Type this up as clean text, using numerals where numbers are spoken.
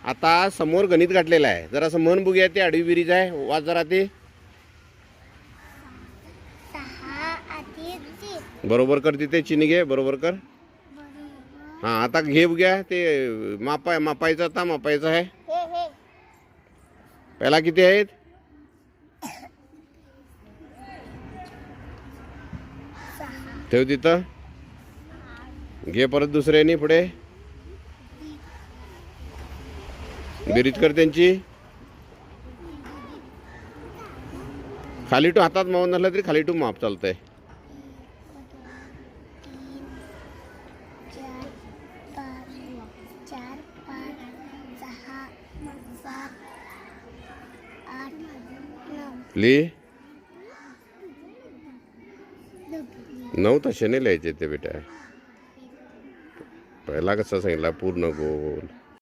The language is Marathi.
आता समोर गणित गाठलेलं आहे, जरासं मन बघूया. ते आडवी बेरीज आहे, वाच जरा ते. 6 अधिक 3 बरोबर कर, तिथे चिन्ह घे, बरोबर कर. बरोबर. हां आता घे बघूया ते मापायचं. आता मापायचं आहे. हे पहिला किती आहेत? 6 ठेव तिथं. घे परत दुसऱ्याने पुढे बेरीज कर त्यांची. खाली टू हातात मावून झालं तरी खाली टू माप चालतंय. 4 5 6 7 8 9 लिही. 9 तसे नाही लिहायचे ते बेटा. पहिला कसं सांगितलं, पूर्ण गोल.